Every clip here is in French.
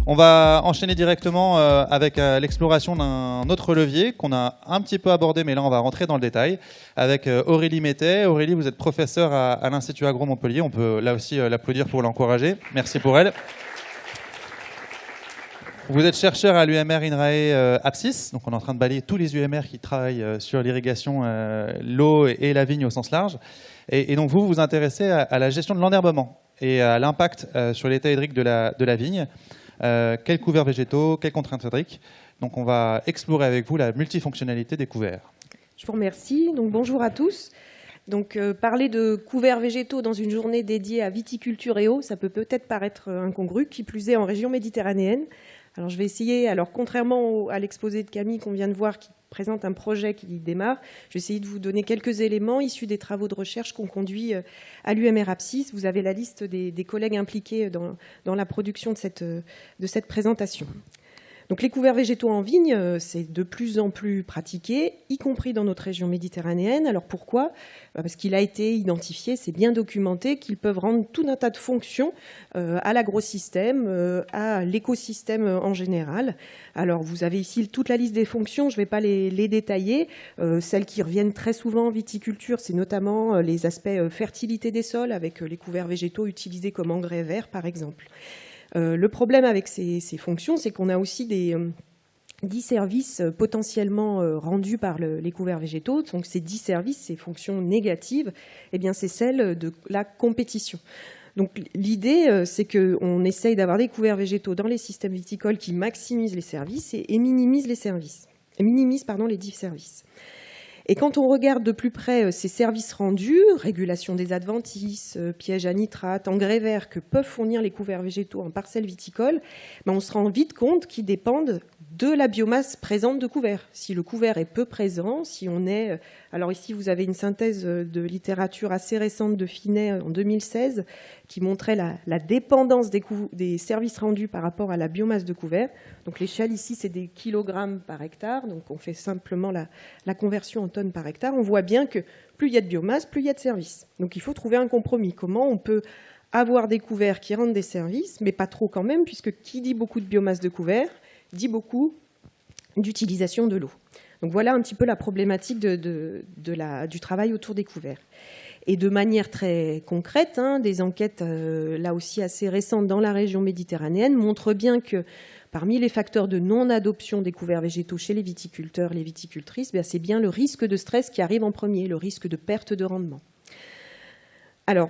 On va enchaîner directement avec l'exploration d'un autre levier qu'on a un petit peu abordé, mais là on va rentrer dans le détail, avec Aurélie Mettet. Aurélie, vous êtes professeure à l'Institut Agro Montpellier. On peut là aussi l'applaudir pour l'encourager. Merci pour elle. Vous êtes chercheur à l'UMR INRAE Apsis, donc on est en train de balayer tous les UMR qui travaillent sur l'irrigation, l'eau et la vigne au sens large. Et donc vous vous intéressez à la gestion de l'enherbement et à l'impact sur l'état hydrique de la vigne. Quels couverts végétaux, quelles contraintes hydriques. Donc on va explorer avec vous la multifonctionnalité des couverts. Je vous remercie. Donc bonjour à tous. Donc parler de couverts végétaux dans une journée dédiée à viticulture et eau, ça peut peut-être paraître incongru, qui plus est en région méditerranéenne. Alors je vais essayer, contrairement à l'exposé de Camille qu'on vient de voir, qui présente un projet qui démarre, je vais essayer de vous donner quelques éléments issus des travaux de recherche qu'on conduit à l'UMR Apsis. Vous avez la liste des collègues impliqués dans la production de cette présentation. Donc les couverts végétaux en vigne, c'est de plus en plus pratiqué, y compris dans notre région méditerranéenne. Alors pourquoi ? Parce qu'il a été identifié, c'est bien documenté, qu'ils peuvent rendre tout un tas de fonctions à l'agrosystème, à l'écosystème en général. Alors vous avez ici toute la liste des fonctions, je ne vais pas les détailler. Celles qui reviennent très souvent en viticulture, c'est notamment les aspects fertilité des sols, avec les couverts végétaux utilisés comme engrais verts par exemple. Le problème avec ces fonctions, c'est qu'on a aussi des 10 services potentiellement rendus par les couverts végétaux. Donc ces 10 services, ces fonctions négatives, eh bien c'est celle de la compétition. Donc l'idée, c'est qu'on essaye d'avoir des couverts végétaux dans les systèmes viticoles qui maximisent les services et minimisent les services. Minimisent, les 10 services. Et quand on regarde de plus près ces services rendus, régulation des adventices, pièges à nitrate, engrais verts que peuvent fournir les couverts végétaux en parcelles viticoles, on se rend vite compte qu'ils dépendent de la biomasse présente de couvert. Si le couvert est peu présent, si on est... Alors ici, vous avez une synthèse de littérature assez récente de Finet en 2016 qui montrait la dépendance des services rendus par rapport à la biomasse de couvert. Donc l'échelle ici, c'est des kilogrammes par hectare. Donc on fait simplement la conversion en tonnes par hectare. On voit bien que plus il y a de biomasse, plus il y a de services. Donc il faut trouver un compromis. Comment on peut avoir des couverts qui rendent des services, mais pas trop quand même, puisque qui dit beaucoup de biomasse de couvert dit beaucoup d'utilisation de l'eau. Donc voilà un petit peu la problématique du travail autour des couverts. Et de manière très concrète, des enquêtes là aussi assez récentes dans la région méditerranéenne montrent bien que parmi les facteurs de non-adoption des couverts végétaux chez les viticulteurs, les viticultrices, c'est bien le risque de stress qui arrive en premier, le risque de perte de rendement. Alors,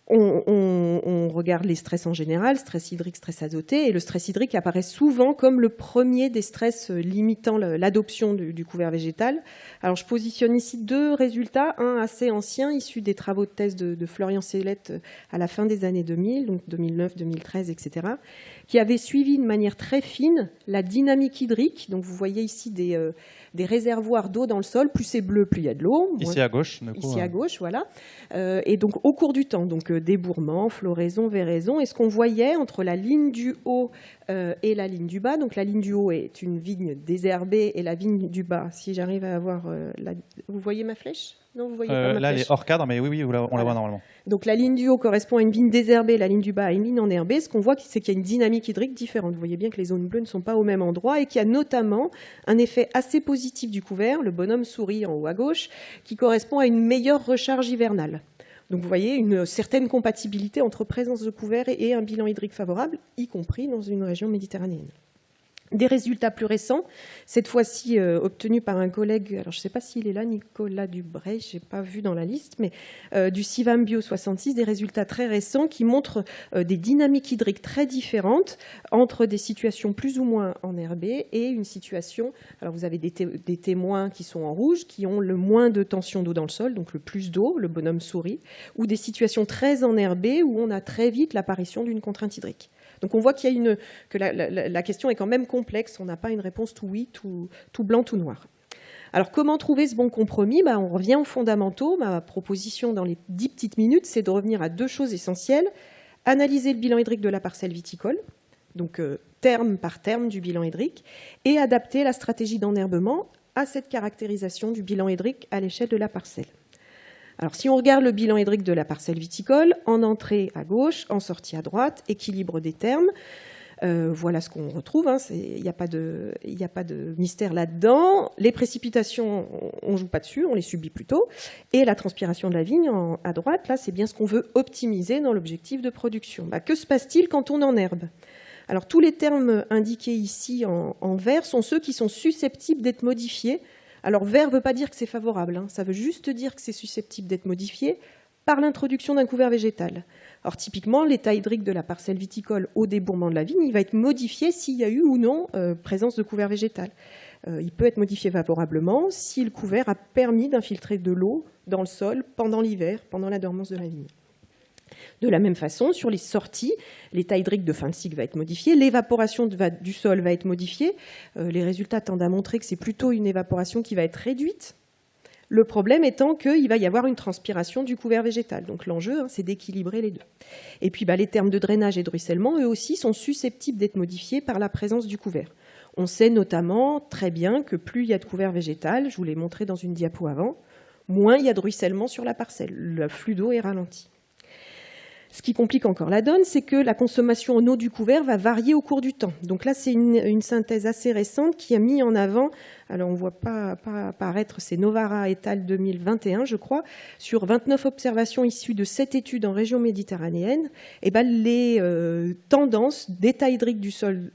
on regarde les stress en général, stress hydrique, stress azoté, et le stress hydrique apparaît souvent comme le premier des stress limitant l'adoption du couvert végétal. Alors je positionne ici 2 résultats, un assez ancien, issu des travaux de thèse de Florian Sellette à la fin des années 2000, donc 2009, 2013, etc., qui avait suivi de manière très fine la dynamique hydrique. Donc vous voyez ici des réservoirs d'eau dans le sol, plus c'est bleu, plus il y a de l'eau. Ici à gauche. Ici à gauche, voilà. Et donc au cours du temps, donc débourrement, floraison, véraison, et ce qu'on voyait entre la ligne du haut et la ligne du bas, donc la ligne du haut est une vigne désherbée et la ligne du bas, si j'arrive à avoir... Vous voyez ma flèche ? Non, vous voyez pas ma là, flèche. elle est hors cadre, mais oui, on la voit normalement. Donc la ligne du haut correspond à une vigne désherbée, la ligne du bas à une ligne enherbée. Ce qu'on voit, c'est qu'il y a une dynamique hydrique différente. Vous voyez bien que les zones bleues ne sont pas au même endroit et qu'il y a notamment un effet assez positif du couvert, le bonhomme souris en haut à gauche, qui correspond à une meilleure recharge hivernale. Donc vous voyez une certaine compatibilité entre présence de couvert et un bilan hydrique favorable, y compris dans une région méditerranéenne. Des résultats plus récents, cette fois-ci obtenus par un collègue, alors je ne sais pas s'il est là, Nicolas Dubray, je n'ai pas vu dans la liste, mais du CIVAM Bio 66, des résultats très récents qui montrent des dynamiques hydriques très différentes entre des situations plus ou moins enherbées et une situation, alors vous avez des témoins qui sont en rouge, qui ont le moins de tension d'eau dans le sol, donc le plus d'eau, le bonhomme souris, ou des situations très enherbées où on a très vite l'apparition d'une contrainte hydrique. Donc on voit qu'il y a que la question est quand même complexe, on n'a pas une réponse tout oui, tout blanc, tout noir. Alors comment trouver ce bon compromis ? On revient aux fondamentaux. Ma proposition dans les 10 petites minutes, c'est de revenir à 2 choses essentielles. Analyser le bilan hydrique de la parcelle viticole, donc terme par terme du bilan hydrique, et adapter la stratégie d'enherbement à cette caractérisation du bilan hydrique à l'échelle de la parcelle. Alors, si on regarde le bilan hydrique de la parcelle viticole, en entrée à gauche, en sortie à droite, équilibre des termes, voilà ce qu'on retrouve, hein, il n'y a pas de mystère là-dedans. Les précipitations, on ne joue pas dessus, on les subit plutôt. Et la transpiration de la vigne à droite, là, c'est bien ce qu'on veut optimiser dans l'objectif de production. Que se passe-t-il quand on enherbe ? Alors, tous les termes indiqués ici en vert sont ceux qui sont susceptibles d'être modifiés. Alors, vert ne veut pas dire que c'est favorable, hein, ça veut juste dire que c'est susceptible d'être modifié par l'introduction d'un couvert végétal. Alors, typiquement, l'état hydrique de la parcelle viticole au débourrement de la vigne, il va être modifié s'il y a eu ou non présence de couvert végétal. Il peut être modifié favorablement si le couvert a permis d'infiltrer de l'eau dans le sol pendant l'hiver, pendant la dormance de la vigne. De la même façon, sur les sorties, l'état hydrique de fin de cycle va être modifié, l'évaporation du sol va être modifiée. Les résultats tendent à montrer que c'est plutôt une évaporation qui va être réduite. Le problème étant qu'il va y avoir une transpiration du couvert végétal. Donc l'enjeu, c'est d'équilibrer les deux. Et puis les termes de drainage et de ruissellement, eux aussi, sont susceptibles d'être modifiés par la présence du couvert. On sait notamment très bien que plus il y a de couvert végétal, je vous l'ai montré dans une diapo avant, moins il y a de ruissellement sur la parcelle. Le flux d'eau est ralenti. Ce qui complique encore la donne, c'est que la consommation en eau du couvert va varier au cours du temps. Donc là, c'est une synthèse assez récente qui a mis en avant, alors on ne voit pas apparaître, c'est Novara et al. 2021, je crois, sur 29 observations issues de 7 études en région méditerranéenne, et les tendances d'état hydrique du sol,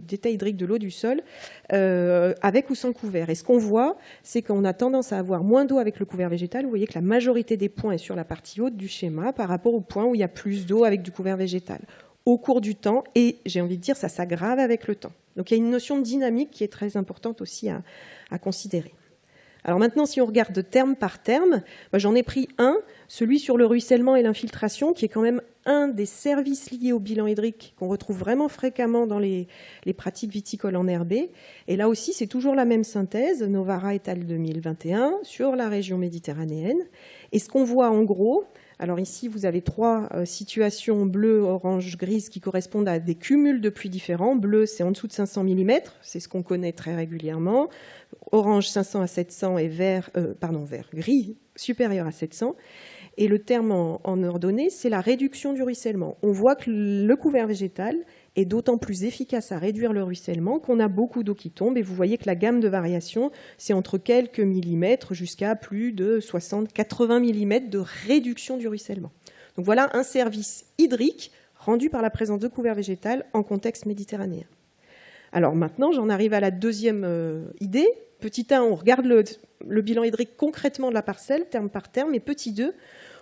d'état hydrique de l'eau du sol, avec ou sans couvert. Et ce qu'on voit, c'est qu'on a tendance à avoir moins d'eau avec le couvert végétal. Vous voyez que la majorité des points est sur la partie haute du schéma par rapport au point où il y a plus d'eau avec du couvert végétal au cours du temps. Et j'ai envie de dire, ça s'aggrave avec le temps. Donc il y a une notion de dynamique qui est très importante aussi à considérer. Alors maintenant, si on regarde terme par terme, j'en ai pris un, celui sur le ruissellement et l'infiltration, qui est quand même un des services liés au bilan hydrique qu'on retrouve vraiment fréquemment dans les pratiques viticoles enherbées. Et là aussi, c'est toujours la même synthèse, Novara et al. 2021, sur la région méditerranéenne. Et ce qu'on voit en gros, alors ici, vous avez 3 situations bleues, orange, grises qui correspondent à des cumuls de pluie différents. Bleu, c'est en dessous de 500 mm, c'est ce qu'on connaît très régulièrement. Orange, 500 à 700 et gris, supérieur à 700. Et le terme en ordonnée, c'est la réduction du ruissellement. On voit que le couvert végétal est d'autant plus efficace à réduire le ruissellement qu'on a beaucoup d'eau qui tombe. Et vous voyez que la gamme de variation, c'est entre quelques millimètres jusqu'à plus de 60-80 mm de réduction du ruissellement. Donc voilà un service hydrique rendu par la présence de couvert végétal en contexte méditerranéen. Alors maintenant, j'en arrive à la deuxième idée. Petit 1, on regarde le bilan hydrique concrètement de la parcelle, terme par terme, et petit 2,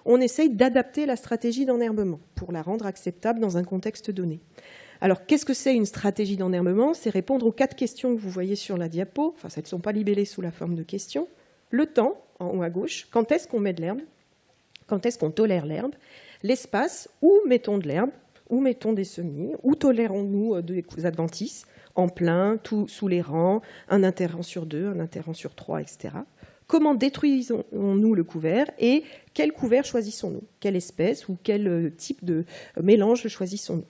on essaye d'adapter la stratégie d'enherbement pour la rendre acceptable dans un contexte donné. Alors, qu'est-ce que c'est une stratégie d'enherbement ? C'est répondre aux 4 questions que vous voyez sur la diapo. Enfin, elles ne sont pas libellées sous la forme de questions. Le temps, en haut à gauche. Quand est-ce qu'on met de l'herbe ? Quand est-ce qu'on tolère l'herbe ? L'espace, où mettons de l'herbe ? Où mettons des semis ? Où tolérons-nous des adventices ? En plein, tout sous les rangs, un interrang sur 2, un interrang sur 3, etc. Comment détruisons-nous le couvert et quel couvert choisissons-nous ? Quelle espèce ou quel type de mélange choisissons-nous ?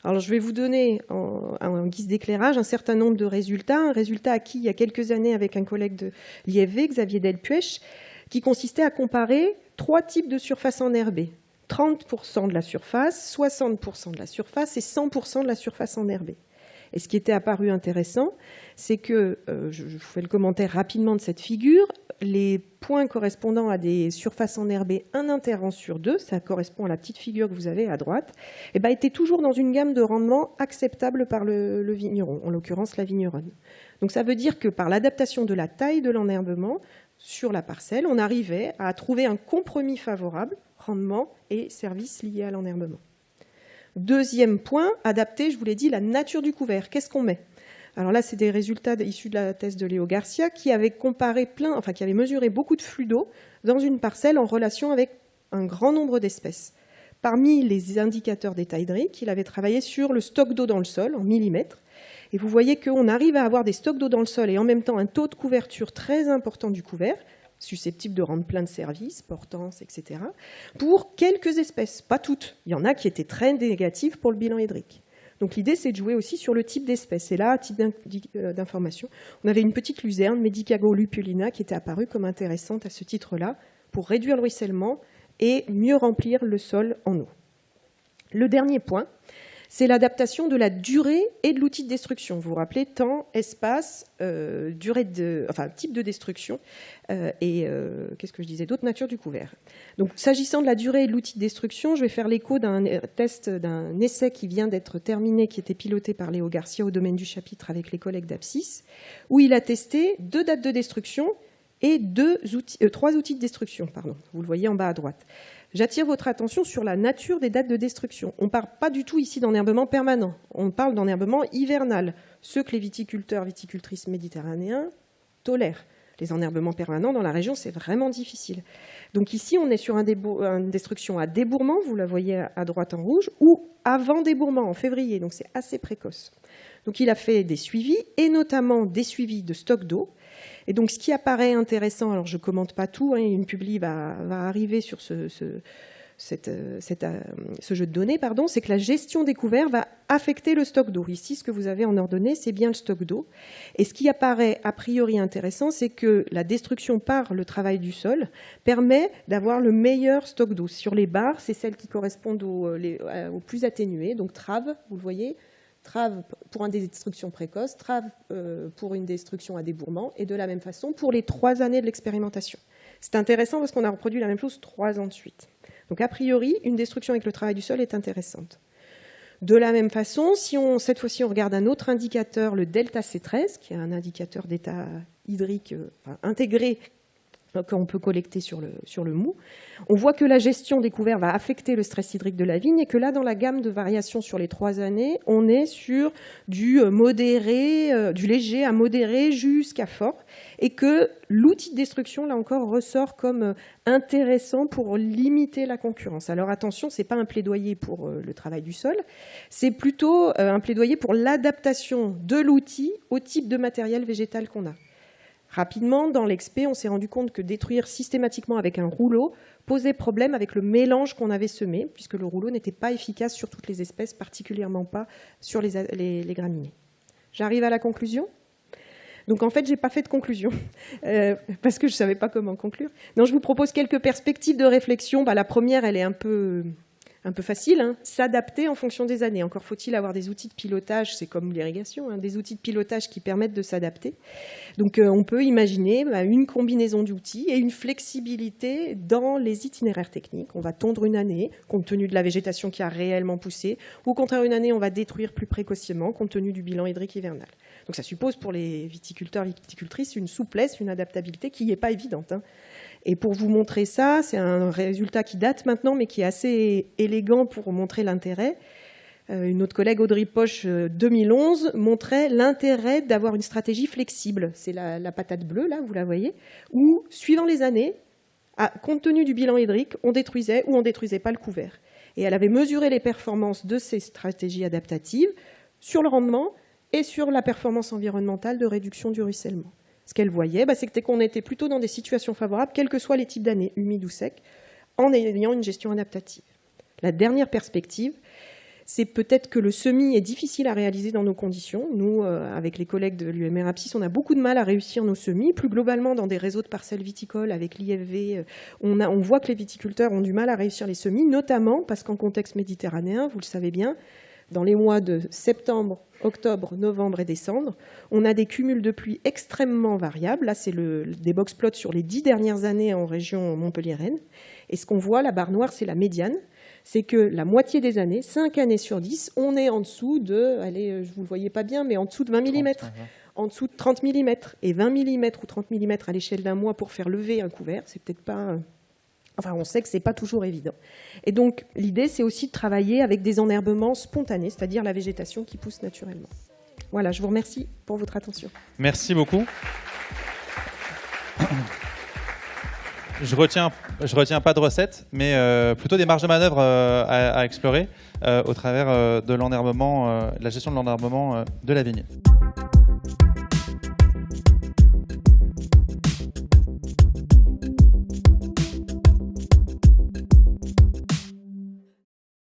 Alors, je vais vous donner en guise d'éclairage un certain nombre de résultats. Un résultat acquis il y a quelques années avec un collègue de l'IFV, Xavier Delpuech, qui consistait à comparer 3 types de surfaces enherbées. 30% de la surface, 60% de la surface et 100% de la surface enherbée. Et ce qui était apparu intéressant, c'est que, je vous fais le commentaire rapidement de cette figure, les points correspondant à des surfaces enherbées, un interrang sur 2, ça correspond à la petite figure que vous avez à droite, étaient toujours dans une gamme de rendement acceptable par le vigneron, en l'occurrence la vigneronne. Donc ça veut dire que par l'adaptation de la taille de l'enherbement sur la parcelle, on arrivait à trouver un compromis favorable, rendement et services liés à l'enherbement. Deuxième point, adapter, je vous l'ai dit, la nature du couvert. Qu'est-ce qu'on met ? Alors là, c'est des résultats issus de la thèse de Léo Garcia qui avait qui avait mesuré beaucoup de flux d'eau dans une parcelle en relation avec un grand nombre d'espèces. Parmi les indicateurs d'état hydrique, il avait travaillé sur le stock d'eau dans le sol en millimètres. Et vous voyez qu'on arrive à avoir des stocks d'eau dans le sol et en même temps un taux de couverture très important du couvert, susceptibles de rendre plein de services, portance, etc., pour quelques espèces, pas toutes. Il y en a qui étaient très négatives pour le bilan hydrique. Donc l'idée, c'est de jouer aussi sur le type d'espèce. Et là, à titre d'information, on avait une petite luzerne, Medicago lupulina, qui était apparue comme intéressante à ce titre-là, pour réduire le ruissellement et mieux remplir le sol en eau. Le dernier point, c'est l'adaptation de la durée et de l'outil de destruction. Vous vous rappelez, temps, espace, type de destruction qu'est-ce que je disais d'autre, nature du couvert. Donc, s'agissant de la durée et de l'outil de destruction, je vais faire l'écho d'un test, d'un essai qui vient d'être terminé, qui était piloté par Léo Garcia au domaine du chapitre avec les collègues d'Apsis, où il a testé 2 dates de destruction et 3 outils de destruction. Pardon. Vous le voyez en bas à droite. J'attire votre attention sur la nature des dates de destruction. On ne parle pas du tout ici d'enherbement permanent. On parle d'enherbement hivernal, ceux que les viticulteurs, viticultrices méditerranéens tolèrent. Les enherbements permanents dans la région, c'est vraiment difficile. Donc ici, on est sur une destruction à débourrement, vous la voyez à droite en rouge, ou avant débourrement, en février, donc c'est assez précoce. Donc il a fait des suivis, et notamment des suivis de stock d'eau. Et donc, ce qui apparaît intéressant, alors je ne commente pas tout, une publi va arriver sur ce jeu de données, c'est que la gestion des couverts va affecter le stock d'eau. Ici, ce que vous avez en ordonnée, c'est bien le stock d'eau. Et ce qui apparaît a priori intéressant, c'est que la destruction par le travail du sol permet d'avoir le meilleur stock d'eau. Sur les barres, c'est celles qui correspondent aux plus atténuées, donc trave, vous le voyez, trave pour une destruction précoce, trave pour une destruction à débourrement, et de la même façon pour les 3 années de l'expérimentation. C'est intéressant parce qu'on a reproduit la même chose 3 ans de suite. Donc a priori, une destruction avec le travail du sol est intéressante. De la même façon, si cette fois-ci on regarde un autre indicateur, le delta C13, qui est un indicateur d'état hydrique intégré qu'on peut collecter sur le mou, on voit que la gestion des couverts va affecter le stress hydrique de la vigne et que là, dans la gamme de variations sur les 3 années, on est sur du modéré, du léger à modéré jusqu'à fort, et que l'outil de destruction, là encore, ressort comme intéressant pour limiter la concurrence. Alors attention, ce n'est pas un plaidoyer pour le travail du sol, c'est plutôt un plaidoyer pour l'adaptation de l'outil au type de matériel végétal qu'on a. Rapidement, dans l'expé, on s'est rendu compte que détruire systématiquement avec un rouleau posait problème avec le mélange qu'on avait semé, puisque le rouleau n'était pas efficace sur toutes les espèces, particulièrement pas sur les graminées. J'arrive à la conclusion. Donc en fait, je n'ai pas fait de conclusion, parce que je ne savais pas comment conclure. Non, je vous propose quelques perspectives de réflexion. La première, elle est un peu facile, s'adapter en fonction des années. Encore faut-il avoir des outils de pilotage, c'est comme l'irrigation, des outils de pilotage qui permettent de s'adapter. Donc on peut imaginer une combinaison d'outils et une flexibilité dans les itinéraires techniques. On va tondre une année, compte tenu de la végétation qui a réellement poussé, ou au contraire une année, on va détruire plus précocement, compte tenu du bilan hydrique hivernal. Donc ça suppose pour les viticulteurs et viticultrices une souplesse, une adaptabilité qui n'est pas évidente. Et pour vous montrer ça, c'est un résultat qui date maintenant, mais qui est assez élégant pour montrer l'intérêt. Une autre collègue, Audrey Poche, 2011, montrait l'intérêt d'avoir une stratégie flexible. C'est la patate bleue, là, vous la voyez, où, suivant les années, compte tenu du bilan hydrique, on détruisait ou on ne détruisait pas le couvert. Et elle avait mesuré les performances de ces stratégies adaptatives sur le rendement et sur la performance environnementale de réduction du ruissellement. Ce qu'elle voyait, c'était qu'on était plutôt dans des situations favorables, quels que soient les types d'années, humides ou secs, en ayant une gestion adaptative. La dernière perspective, c'est peut-être que le semis est difficile à réaliser dans nos conditions. Nous, avec les collègues de l'UMR Apsis, on a beaucoup de mal à réussir nos semis. Plus globalement, dans des réseaux de parcelles viticoles, avec l'IFV, on voit que les viticulteurs ont du mal à réussir les semis, notamment parce qu'en contexte méditerranéen, vous le savez bien, dans les mois de septembre, octobre, novembre et décembre, on a des cumuls de pluie extrêmement variables. Là, c'est des box plots sur les 10 dernières années en région montpelliéraine. Et ce qu'on voit, la barre noire, c'est la médiane. C'est que la moitié des années, 5 années sur 10, on est en dessous de, allez, je ne vous le voyez pas bien, mais en dessous de 20 mm, en dessous de 30 mm. Et 20 mm ou 30 mm à l'échelle d'un mois pour faire lever un couvert, c'est peut-être pas... Enfin, on sait que ce n'est pas toujours évident. Et donc, l'idée, c'est aussi de travailler avec des enherbements spontanés, c'est-à-dire la végétation qui pousse naturellement. Voilà, je vous remercie pour votre attention. Merci beaucoup. Je retiens pas de recettes, mais plutôt des marges de manœuvre à explorer au travers de l'enherbement, la gestion de l'enherbement de la vigne.